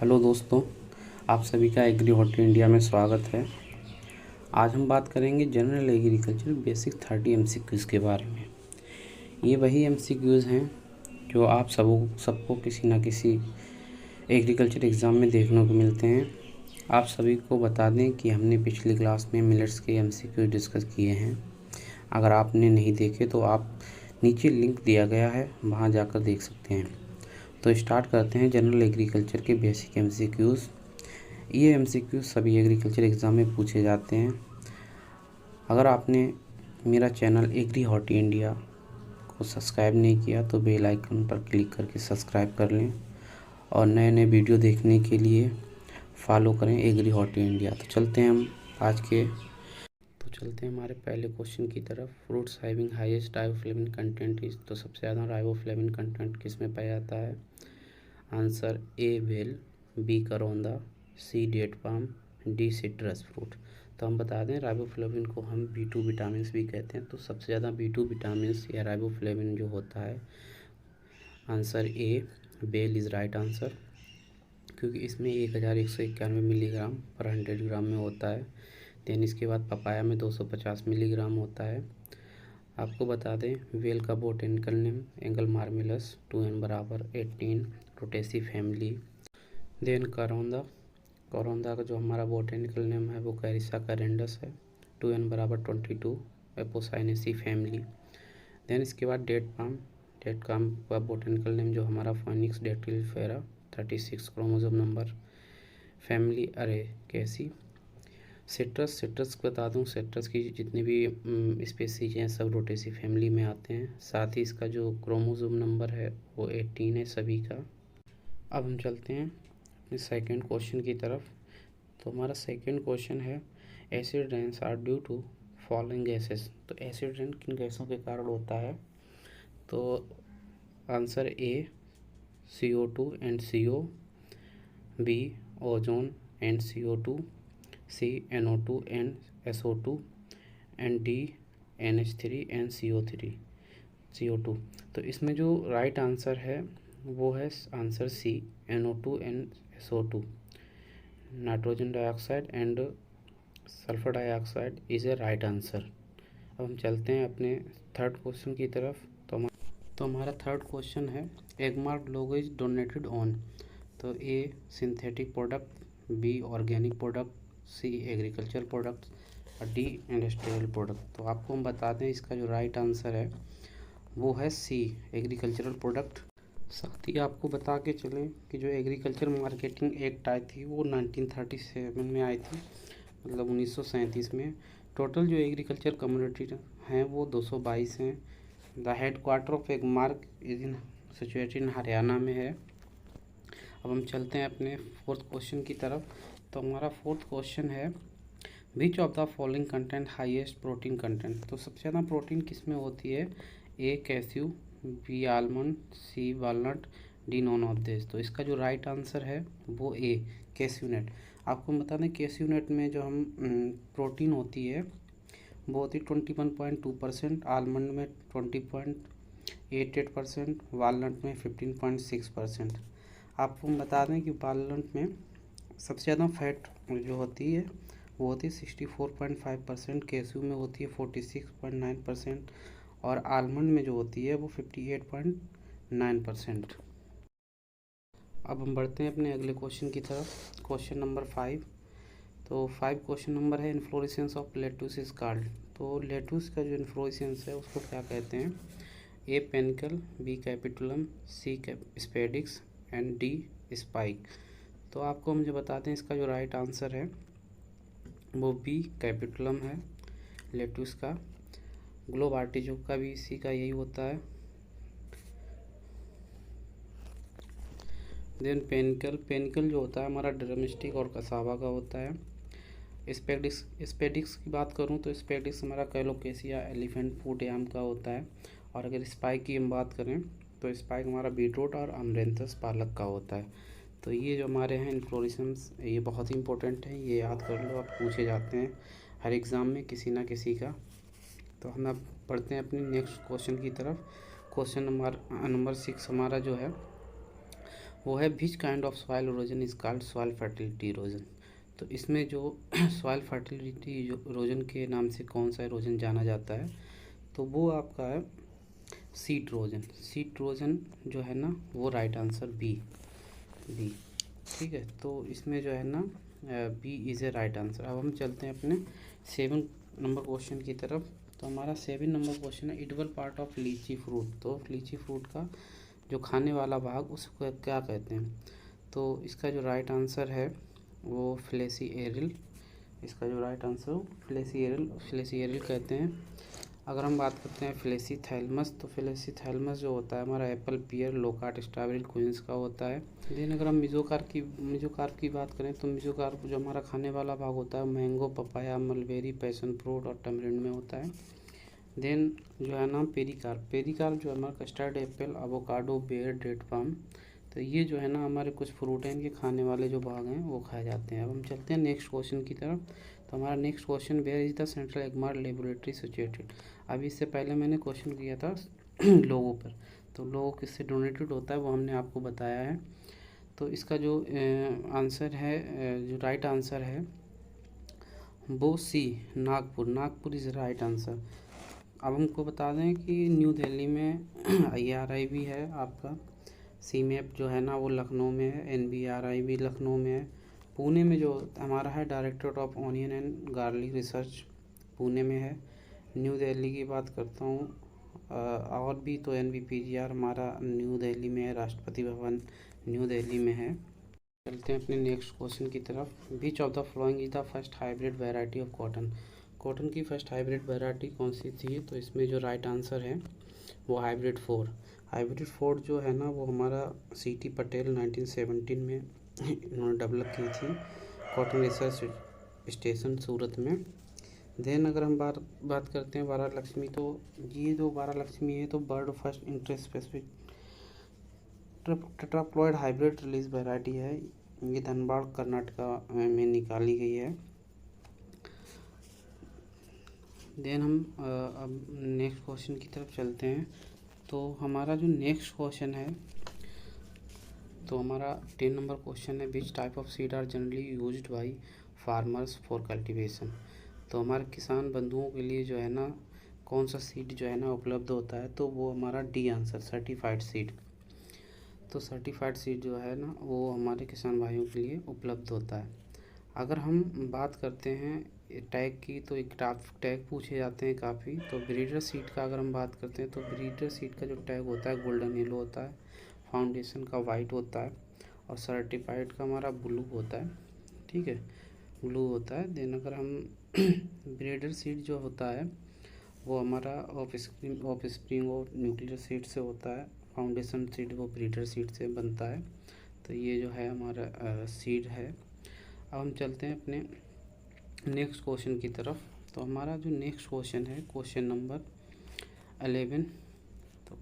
Hello दोस्तों, आप सभी का एग्री हॉर्टी इंडिया में स्वागत है। आज हम बात करेंगे जनरल एग्रीकल्चर बेसिक 30 एमसीक्यूज़ के बारे में। ये वही एमसीक्यूज़ हैं जो आप सबको किसी ना किसी एग्रीकल्चर एग्ज़ाम में देखने को मिलते हैं। आप सभी को बता दें कि हमने पिछली क्लास में मिलेट्स के एमसीक्यू डिस्कस किए हैं। अगर आपने नहीं देखे तो आप नीचे लिंक दिया गया है, वहाँ जाकर देख सकते हैं। तो स्टार्ट करते हैं जनरल एग्रीकल्चर के बेसिक एमसीक्यूज़। ये एमसीक्यूज़ सभी एग्रीकल्चर एग्ज़ाम में पूछे जाते हैं। अगर आपने मेरा चैनल एग्री हॉर्टी इंडिया को सब्सक्राइब नहीं किया तो बेल आइकन पर क्लिक करके सब्सक्राइब कर लें और नए नए वीडियो देखने के लिए फॉलो करें एग्री हॉर्टी इंडिया। तो चलते हैं हमारे पहले क्वेश्चन की तरफ। Fruits having highest riboflavin content is, तो सबसे ज़्यादा राइबोफ्लेविन कंटेंट किस में पाया जाता है? Answer A bael, B karonda, C date palm, D citrus fruit. तो हम बता दें राइबोफ्लेविन को हम B2 विटामिन भी कहते हैं। तो सबसे ज़्यादा B2 विटामिन या राइबोफ्लेविन जो होता है, आंसर ए बेल इज़ राइट आंसर, क्योंकि इसमें 1191 मिलीग्राम पर 100 ग्राम में होता है। देन इसके बाद पपाया में 250 मिलीग्राम होता है। आपको बता दें वेल का बोटेनिकल नेम एंगल मार्मिलस, 2n बराबर 18, रोटेसी फैमिली। देन करौंदा का जो हमारा बोटेनिकल नेम है वो कैरिसा कैरेंडस है, 2n बराबर 22, एपोसाइनेसी फैमिली। देन इसके बाद डेट पाम का बोटेनिकल नेम जो हमारा फोनिक्स डेक्टिलिफेरा, 36 क्रोमोसोम नंबर, फैमिली अरे कैसी। सिट्रस बता दूं, सिट्रस की जितनी भी स्पेसीज हैं सब रोटेसी फैमिली में आते हैं। साथ ही इसका जो क्रोमोसोम नंबर है वो 18 है सभी का। अब हम चलते हैं अपने सेकंड क्वेश्चन की तरफ। तो हमारा सेकंड क्वेश्चन है acid rains are due to following gases. तो एसिड रेन किन गैसों के कारण होता है? तो answer A CO2 and CO, B ozone and CO2, C NO2 and SO2 and D NH3 and CO2। तो इसमें जो राइट आंसर है वो है answer C NO2 and SO2, nitrogen dioxide and sulphur dioxide is a right answer. अब हम चलते हैं अपने थर्ड क्वेश्चन की तरफ। तो हमारा थर्ड क्वेश्चन है Agmark logo is donated on. तो A synthetic product, B organic product, C agriculture product और डी इंडस्ट्रियल प्रोडक्ट। तो आपको हम बता दें इसका जो राइट आंसर है वो है सी एग्रीकल्चरल प्रोडक्ट। साथ ही आपको बता के चलें कि जो एग्रीकल्चर मार्केटिंग एक्ट आई थी वो 1937 में आई थी, मतलब 1937 में। टोटल जो एग्रीकल्चर कम्युनिटी हैं वो 222 हैं। The head quarter of Agmark is in situated in Haryana में है। अब हम चलते हैं अपने फोर्थ क्वेश्चन की तरफ। तो हमारा फोर्थ क्वेश्चन है which of the following content highest protein content. तो सबसे ज़्यादा प्रोटीन किस में होती है? A cashew, B almond, C walnut, D none of this. तो इसका जो राइट आंसर है वो ए कैस्यू नट। आपको बता दें कैस्यू नट में जो हम प्रोटीन होती है वो होती है 21.2%, आलमंड में 20.88%, वॉलनट में 15.6%। आपको हम बता दें कि वॉलनट में सबसे ज़्यादा फैट जो होती है वो होती है 64.5%, कैस्यू में होती है 46.9% और आलमंड में जो होती है वो 58.9%। अब हम बढ़ते हैं अपने अगले क्वेश्चन की तरफ, क्वेश्चन नंबर 5। तो 5 क्वेश्चन नंबर है inflorescence of lettuce is called. तो लेटुस का जो इन्फ्लोरेसेंस है उसको क्या कहते हैं? A panicle, B capitulum, C spadix and D spike. तो आपको हम जो बताते हैं इसका जो राइट आंसर है वो बी कैपिटुलम है लेटुस का। ग्लोब आर्टिचोक का भी इसी का यही होता है। देन पेनिकल जो होता है हमारा ड्रमस्टिक और कसावा का होता है। स्पेडिक्स की बात करूं तो स्पेडिक्स हमारा कैलोकेसिया एलिफेंट फूट याम का होता है। और अगर स्पाइक की हम बात करें तो स्पाइक हमारा बीटरूट और अमरेंथस पालक का होता है। तो ये जो हमारे हैं इन्फ्लोरेसेंस ये बहुत ही इंपॉर्टेंट है, ये याद कर लो, आप पूछे जाते हैं हर एग्ज़ाम में किसी ना किसी का। तो हम अब पढ़ते हैं अपनी नेक्स्ट क्वेश्चन की तरफ। क्वेश्चन नंबर 6 हमारा जो है वो है which kind of soil erosion is called soil fertility erosion. तो इसमें जो सॉइल फर्टिलिटी इरोजन के नाम से कौन सा इरोजन जाना जाता है, तो वो आपका है सीट इरोजन। सीट इरोजन जो है ना वो राइट आंसर बी। ठीक है, तो इसमें जो है ना B is a right answer. अब हम चलते हैं अपने 7 नंबर क्वेश्चन की तरफ। तो हमारा 7 नंबर क्वेश्चन है इडिबल पार्ट ऑफ लीची फ्रूट। तो लीची फ्रूट का जो खाने वाला भाग उसको क्या कहते हैं, तो इसका जो राइट आंसर है वो फ्लेसी एरिल। इसका जो राइट आंसर फ्लेसी एरिल कहते हैं। अगर हम बात करते हैं फ्लेसीथैलमस, तो फ्लेसीथैलमस जो होता है हमारा एप्पल, पियर, लोकार्ट, स्ट्रॉबेरी, क्वींस का होता है। देन अगर हम मिजोकार्प की बात करें, तो मिजोकार्प जो हमारा खाने वाला भाग होता है mango, papaya, mulberry, passion fruit और टमरिंड में होता है। देन जो है ना पेरिकार्प जो हमारा कस्टर्ड एप्पल, एवोकाडो, बेर, डेट पाम। तो ये जो है ना हमारे कुछ फ्रूट हैं, इनके खाने वाले जो भाग हैं वो खाए जाते हैं। अब हम चलते हैं नेक्स्ट क्वेश्चन की तरफ। तो हमारा next question, where is the central Agmark laboratory situated. अभी इससे पहले मैंने क्वेश्चन किया था लोगों पर, तो लोगो किससे डोनेटेड होता है वो हमने आपको बताया है। तो इसका जो आंसर है, जो राइट आंसर है वो सी, नागपुर इज़ राइट आंसर। अब हमको बता दें कि न्यू दिल्ली में IRI भी है आपका, CMAP जो है ना वो लखनऊ में है, NBRI भी लखनऊ में है। पुणे में जो हमारा है directorate of onion and garlic research Pune में है। न्यू दिल्ली की बात करता हूँ और भी, तो NBPGR हमारा न्यू दिल्ली में है, राष्ट्रपति भवन न्यू दिल्ली में है। चलते हैं अपने नेक्स्ट क्वेश्चन की तरफ। विच of the following is the first hybrid variety of cotton. Cotton की फर्स्ट हाइब्रिड वेराइटी कौन सी थी, तो इसमें जो राइट आंसर है वो हाइब्रिड 4 जो है ना वो हमारा CT पटेल 1917 में इन्होंने डेवलप की थी, कॉटन रिसर्च स्टेशन सूरत में। देन अगर हम बात करते हैं वारा लक्ष्मी, तो ये जो वारा लक्ष्मी है तो bird first interest specific tetraploid hybrid release variety है। ये धनबाद कर्नाटका में निकाली गई है। देन हम अब नेक्स्ट क्वेश्चन की तरफ चलते हैं। तो हमारा जो नेक्स्ट क्वेश्चन है, तो हमारा 10 नंबर क्वेश्चन है which type of seed are generally used by farmers for cultivation. तो हमारे किसान बंधुओं के लिए जो है ना कौन सा सीड जो है ना उपलब्ध होता है, तो वो हमारा डी आंसर सर्टिफाइड सीड। तो सर्टिफाइड सीड जो है ना वो हमारे किसान भाइयों के लिए उपलब्ध होता है। अगर हम बात करते हैं टैग की, तो एक टैग पूछे जाते हैं काफ़ी। तो ब्रीडर सीड का अगर हम बात करते हैं, तो ब्रीडर सीड का जो टैग होता है गोल्डन येलो होता है, फाउंडेशन का वाइट होता है और सर्टिफाइड का हमारा ब्लू होता है। ठीक है, ब्लू होता है। देन अगर हम ब्रीडर सीड जो होता है वो हमारा ऑफ स्प्रिंग और न्यूक्लियर सीड से होता है, फाउंडेशन सीड वो ब्रीडर सीड से बनता है। तो ये जो है हमारा सीड है। अब हम चलते हैं अपने नेक्स्ट क्वेश्चन की तरफ। तो हमारा जो नेक्स्ट क्वेश्चन है क्वेश्चन नंबर 11। तो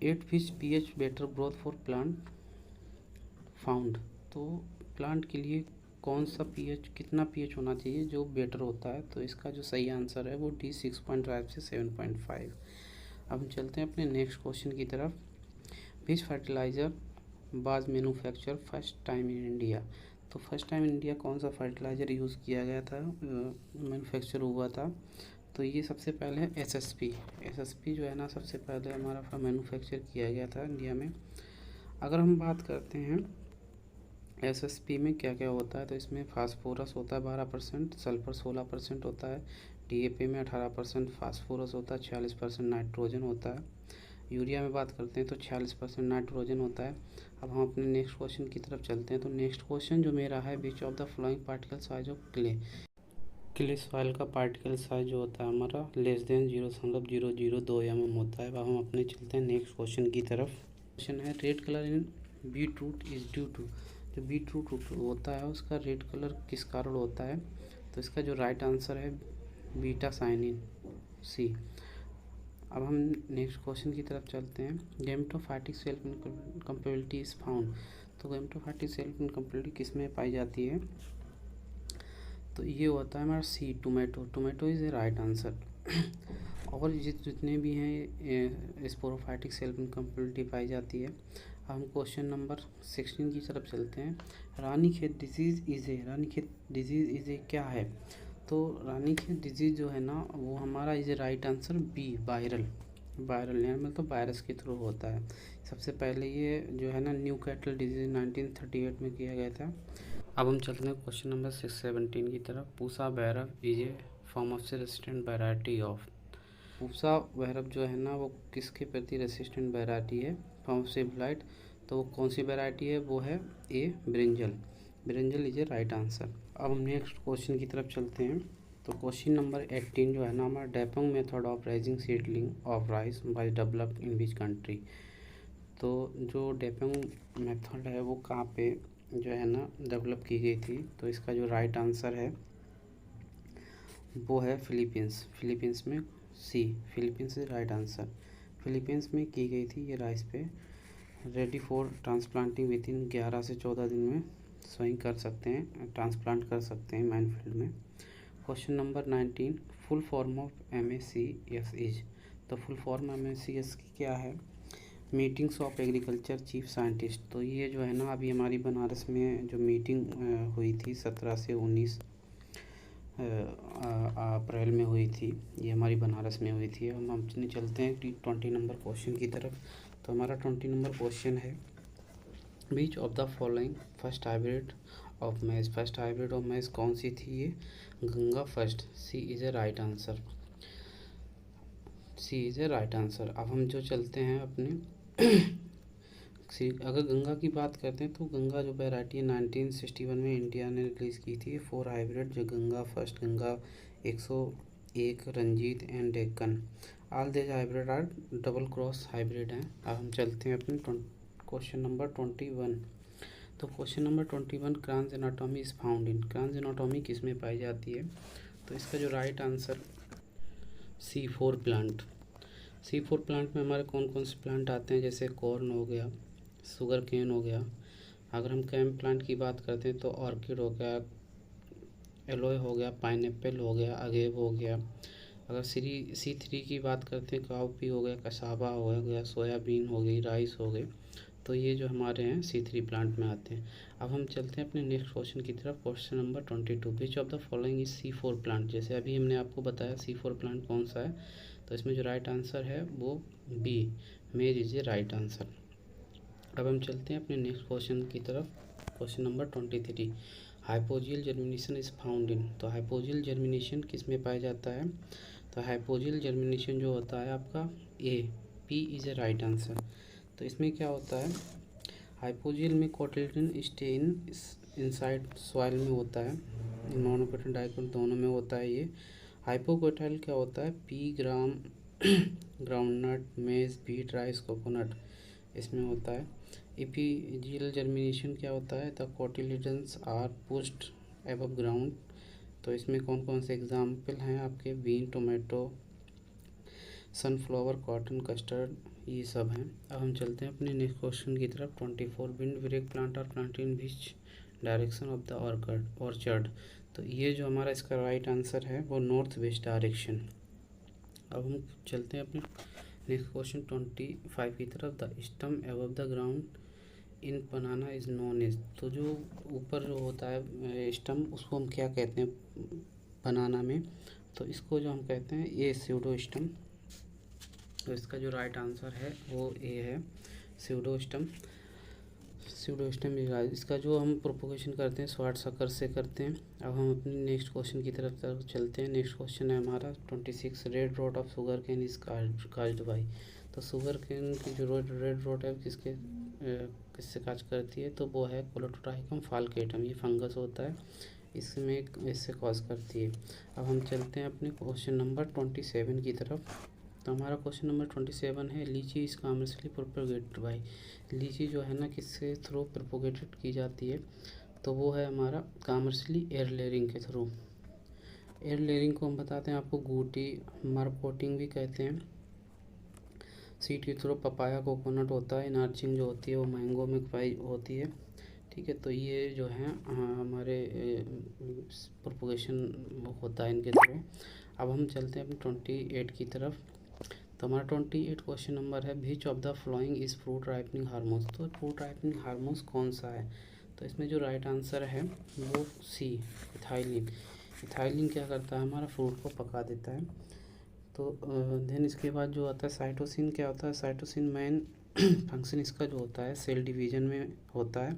8 fish pH better growth for plant found. तो प्लांट के लिए कौन सा pH, कितना pH होना चाहिए जो बेटर होता है, तो इसका जो सही आंसर है वो D 6.5 से 7.5। अब हम चलते हैं अपने नेक्स्ट क्वेश्चन की तरफ। Which fertiliser was manufacture first time in India. तो फर्स्ट टाइम इन इंडिया कौन सा फर्टिलाइज़र यूज़ किया गया था, मैन्युफैक्चर हुआ था, तो ये सबसे पहले है SSP जो है ना सबसे पहले हमारा मैन्युफैक्चर किया गया था इंडिया में। अगर हम बात करते हैं SSP में क्या क्या होता है, तो इसमें फास्फोरस होता है 12%, सल्फर 16% होता है, DAP में 18% फास्फोरस होता है, 46% नाइट्रोजन होता है। यूरिया में बात करते हैं तो 46% नाइट्रोजन होता है। अब हम अपने नेक्स्ट क्वेश्चन की तरफ चलते हैं। तो नेक्स्ट क्वेश्चन जो मेरा है which of the flowing particle size of clay soil का पार्टिकल साइज जो होता है हमारा लेस देन 0.002 mm होता है। अब हम अपने चलते हैं नेक्स्ट क्वेश्चन की तरफ। क्वेश्चन है red colour in beetroot is due to. जो बीट रूट होता है उसका रेड कलर किस कारण होता है, तो इसका जो राइट आंसर है बीटा साइनिन C। अब हम नेक्स्ट क्वेश्चन की तरफ चलते हैं। Gametophytic self incompatibility is found. तो गैमेटोफाइटिक सेल्फ इनकम्पेबिलिटी किस में पाई जाती है, तो ये होता है हमारा C tomato is a right answer. और जितने भी हैं स्पोरोफाइटिक सेल्फ इनकम्पेबिलिटी पाई जाती है। हम क्वेश्चन नंबर 16 की तरफ चलते हैं। रानीखेत डिजीज़ इज़ ए क्या है? तो रानीखेत डिजीज़ जो है ना वो हमारा is a right answer B, viral यानी मतलब वायरस के थ्रू होता है। सबसे पहले ये जो है ना न्यू कैटल डिजीज़ 1938 में किया गया था। अब हम चलते हैं क्वेश्चन नंबर 617 की तरफ। Pusa Bhairav is a Phomopsis resistant variety of. Pusa Bhairav जो है ना वो किसके प्रति रेसिस्टेंट वैरायटी है? Phomopsis blight. तो वो कौन सी वैरायटी है? वो है A, brinjal is a right answer. अब हम नेक्स्ट क्वेश्चन की तरफ चलते हैं। तो क्वेश्चन नंबर 18 जो है ना हमारा dapog method of raising seedling of rice was developed in which country. तो जो डेपोंग मेथड है वो कहाँ पे जो है ना डेवलप की गई थी? तो इसका जो राइट आंसर है वो है फिलीपींस में। C, Philippines is right answer. Philippines में की गई थी ये राइस पे। Ready for transplanting within 11 से 14 दिन में सोइंग कर सकते हैं, ट्रांसप्लांट कर सकते हैं माइनफील्ड में। Question number 19, full form of MACS is. तो फुल फॉर्म MACS की क्या है? Meetings of agriculture chief scientist. तो ये जो है ना अभी हमारी बनारस में जो मीटिंग हुई थी 17 से 19 अप्रैल में हुई थी, ये हमारी बनारस में हुई थी। हम चलते हैं 20 नंबर क्वेश्चन की तरफ। तो हमारा 20 नंबर क्वेश्चन है, which of the following first hybrid of maize कौन सी थी? ये Ganga first. C is a right answer. अब हम जो चलते हैं अपने अगर गंगा की बात करते हैं तो गंगा जो वैरायटी 1961 में इंडिया ने रिलीज़ की थी 4 हाइब्रिड, जो Ganga first, Ganga 101, Ranjit and Deccan. All this hybrid are double cross hybrid हैं। अब हम चलते हैं अपने क्वेश्चन नंबर 21। तो question number 21, cross anatomy is found in. Cross anatomy किस में पाई जाती है? तो इसका जो right answer C4 plant. C4 plant में हमारे कौन कौन से प्लांट आते हैं? जैसे कॉर्न हो गया, शुगर केन हो गया। अगर हम कैम प्लांट की बात करते हैं तो ऑर्किड हो गया, एलोए हो गया, पाइनएप्पल हो गया, अगेव हो गया। अगर C3 की बात करते हैं काउपी हो गया, कसावा हो गया, सोयाबीन हो गई, राइस हो गए। तो ये जो हमारे हैं C3 प्लांट में आते हैं। अब हम चलते हैं अपने नेक्स्ट क्वेश्चन की तरफ। Question number 22, which of the following is C4 plant. जैसे अभी हमने आपको बताया C4 प्लांट कौन सा है, तो इसमें जो राइट आंसर है वो बी, मेज इज ए राइट आंसर। अब हम चलते हैं अपने नेक्स्ट क्वेश्चन की तरफ। Question number 23, hypogeal germination is found in. तो हाइपोजियल जर्मिनेशन किस में पाया जाता है? तो हाइपोजियल जर्मिनेशन जो होता है आपका A, pea is a right answer. तो इसमें क्या होता है? हाइपोजियल में कोटिल्टन स्टे इनसाइड सॉइल में होता है, मोनोकोटिल डाइकोट दोनों में होता है ये। हाइपोकोटाइल क्या होता है? Pea, gram, groundnut, maize, wheat, rice, coconut, इसमें होता है। एपिजियल जर्मिनेशन क्या होता है? The cotyledons are pushed above ground. तो इसमें कौन कौन से एग्जाम्पल हैं आपके? Bean, tomato, sunflower, cotton, custard, ये सब हैं। अब हम चलते हैं अपने नेक्स्ट क्वेश्चन की तरफ। 24, windbreak plant are plant in which direction of the orchard. तो ये जो हमारा इसका राइट आंसर है वो नॉर्थ वेस्ट डायरेक्शन। अब हम चलते हैं अपने नेक्स्ट क्वेश्चन 25 की तरफ। The stem above the ground in banana is known as. तो जो ऊपर जो होता है स्टम, उसको हम क्या कहते हैं बनाना में? तो इसको जो हम कहते हैं ये स्यूडो स्टम। तो इसका जो राइट आंसर है वो ए है, स्यूडो स्टम इसका जो हम प्रोपोगेशन करते हैं स्वाट सकर से करते हैं। अब हम अपने नेक्स्ट क्वेश्चन की तरफ चलते हैं। नेक्स्ट क्वेश्चन है हमारा 26, red rot of sugarcane is caused by. तो शुगर कैन की जो रेड रॉट है किससे काज करती है? तो वो है कोलेटोट्राइकम फाल्केटम। ये फंगस होता है, इससे कॉज करती है। अब हम चलते हैं अपने क्वेश्चन नंबर 27 की तरफ। तो हमारा क्वेश्चन नंबर 27 है, लीची इज कॉमर्शियली प्रोपोगेटेड बाई। लीची जो है ना किसके थ्रू प्रोपोगेटेड की जाती है? तो वो है हमारा कॉमर्शियली एयर लेयरिंग के थ्रू। एयर लेयरिंग को हम बताते हैं आपको गूटी, मार्कोटिंग भी कहते हैं। सीड के थ्रू पपाया, कोकोनट होता है। इनार्चिंग जो होती है वो मैंगो में पाई होती है। ठीक है, तो ये जो है हमारे प्रोपोगेशन होता है इनके थ्रू। अब हम चलते हैं अपने 28 की तरफ। तो तो हमारा 28 क्वेश्चन नंबर है, which of the following is fruit ripening hormones. तो फ्रूट राइपनिंग हार्मोन्स कौन सा है, तो इसमें जो राइट आंसर है वो सी, इथाइलिन। इथाइलिन क्या करता है, हमारा फ्रूट को पका देता है। तो देन इसके बाद जो आता है साइटोसिन, क्या होता है, साइटोसिन मेन फंक्शन इसका जो होता है सेल डिवीजन में होता है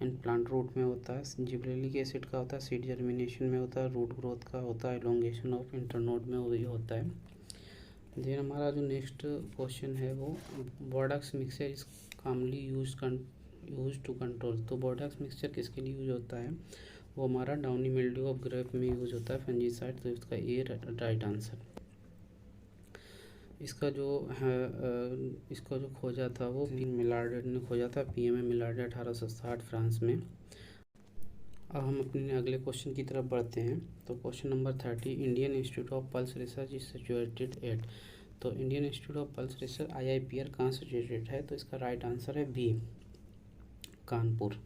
एंड प्लांट रूट में होता है। जिबरेलिक एसिड का होता है सीड जर्मिनेशन में होता है, रूट ग्रोथ का होता है, एलोंगेशन ऑफ इंटरनोड में वही होता है। देन हमारा जो नेक्स्ट क्वेश्चन है वो Bordeaux mixture is commonly use to control. तो बोर्डक्स मिक्सचर किसके लिए यूज होता है, वो हमारा डाउनी मिल्ड्यू ऑफ ग्रेप में यूज होता है, फंजीसाइड। तो इसका ए राइट आंसर। इसका जो है इसको जो खोजा था वो मिलार्डेट ने खोजा था, पीएमए मिलार्डेट 1860 फ्रांस में। अब हम अपने अगले क्वेश्चन की तरफ बढ़ते हैं। तो question number 30, Indian Institute of Pulse Research is situated at. तो Indian Institute of Pulse Research IIPR कहाँ सिचुएटेड है, तो इसका राइट आंसर है बी, कानपुर।